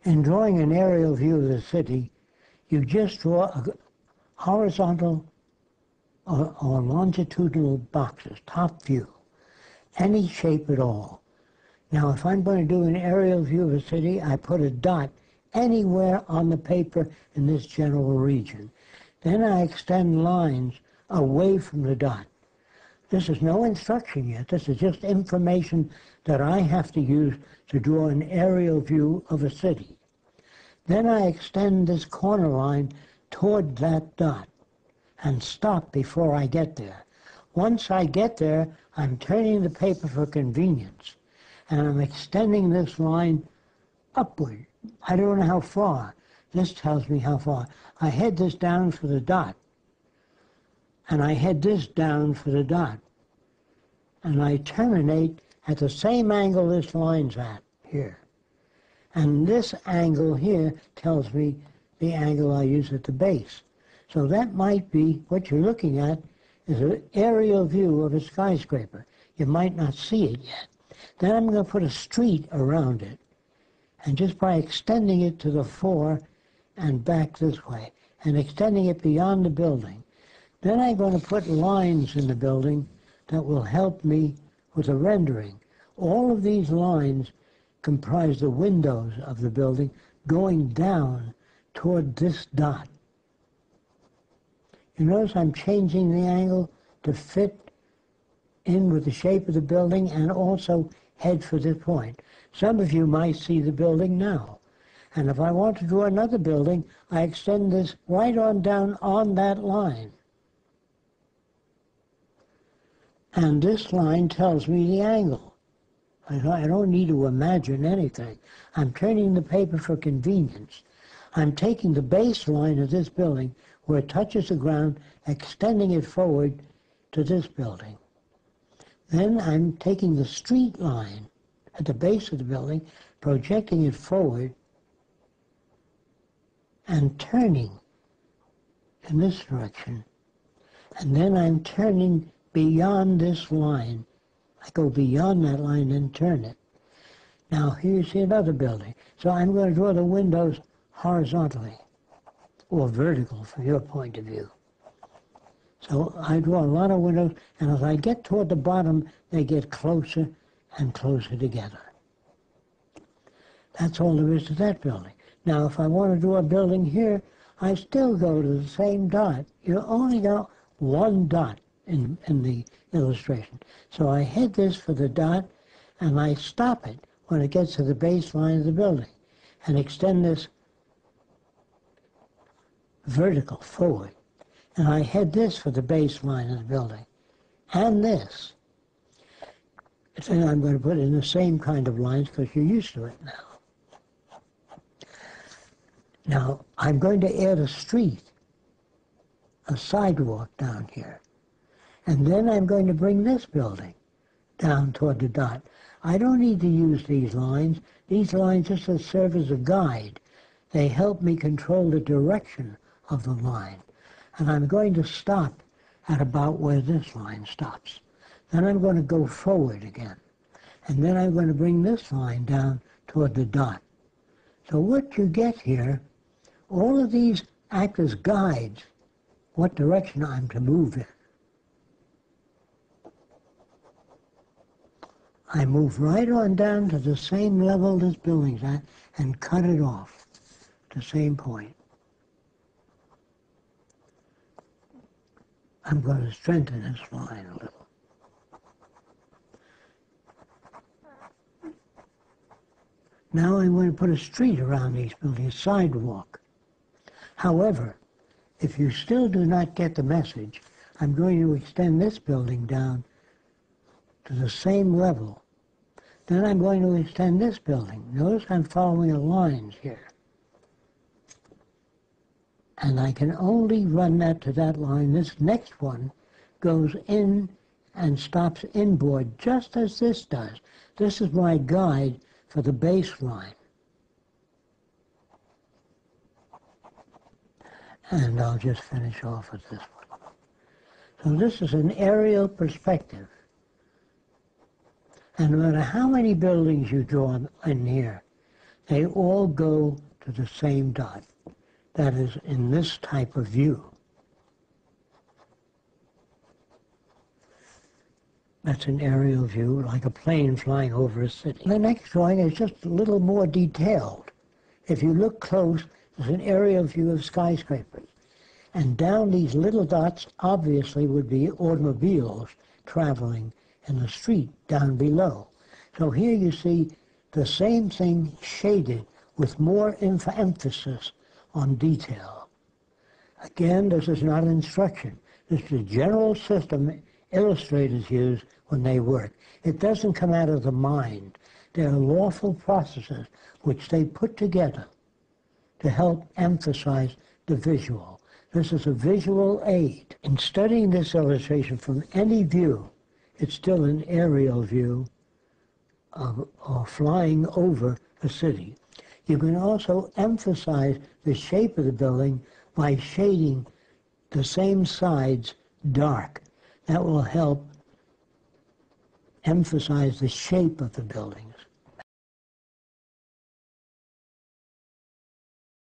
In drawing an aerial view of the city, you just draw a horizontal or longitudinal boxes, top view, any shape at all. Now, if I'm going to do an aerial view of a city, I put a dot anywhere on the paper in this general region. Then I extend lines away from the dot. This is no instruction yet. This is just information that I have to use to draw an aerial view of a city. Then I extend this corner line toward that dot and stop before I get there. Once I get there, I'm turning the paper for convenience, and I'm extending this line upward. I don't know how far. This tells me how far. I head this down for the dot, and I head this down for the dot, and I terminate at the same angle this line's at, here. And this angle here tells me the angle I use at the base. So that might be, what you're looking at is an aerial view of a skyscraper. You might not see it yet. Then I'm going to put a street around it. And just by extending it to the fore and back this way, and extending it beyond the building, then I'm going to put lines in the building that will help me with the rendering. All of these lines comprise the windows of the building going down toward this dot. You notice I'm changing the angle to fit in with the shape of the building and also head for this point. Some of you might see the building now. And if I want to draw another building, I extend this right on down on that line. And this line tells me the angle. I don't need to imagine anything. I'm turning the paper for convenience. I'm taking the baseline of this building where it touches the ground, extending it forward to this building. Then I'm taking the street line at the base of the building, projecting it forward, and turning in this direction. And then I'm turning beyond this line. I go beyond that line and turn it. Now here you see another building. So I'm going to draw the windows horizontally, or vertical from your point of view. So I draw a lot of windows, and as I get toward the bottom, they get closer and closer together. That's all there is to that building. Now, if I want to draw a building here, I still go to the same dot. You only got one dot in the illustration. So I head this for the dot, and I stop it when it gets to the baseline of the building, and extend this vertical forward. And I head this for the baseline of the building, and this. Then I'm going to put in the same kind of lines because you're used to it now. Now, I'm going to add a street, a sidewalk down here. And then I'm going to bring this building down toward the dot. I don't need to use these lines. These lines just serve as a guide. They help me control the direction of the line. And I'm going to stop at about where this line stops. Then I'm going to go forward again. And then I'm going to bring this line down toward the dot. So what you get here, all of these act as guides what direction I'm to move in. I move right on down to the same level this building's at and cut it off to the same point. I'm going to strengthen this line a little. Now I'm going to put a street around these buildings, a sidewalk. However, if you still do not get the message, I'm going to extend this building down to the same level. Then I'm going to extend this building. Notice I'm following the lines here. And I can only run that to that line. This next one goes in and stops inboard, just as this does. This is my guide for the baseline. And I'll just finish off with this one. So this is an aerial perspective. And no matter how many buildings you draw in here, they all go to the same dot. That is in this type of view. That's an aerial view, like a plane flying over a city. The next drawing is just a little more detailed. If you look close, there's an aerial view of skyscrapers. And down these little dots obviously would be automobiles traveling in the street down below. So here you see the same thing shaded with more emphasis on detail. Again, this is not instruction. This is a general system illustrators use when they work. It doesn't come out of the mind. They are lawful processes which they put together to help emphasize the visual. This is a visual aid. In studying this illustration from any view, it's still an aerial view or flying over a city. You can also emphasize the shape of the building by shading the same sides dark. That will help emphasize the shape of the building.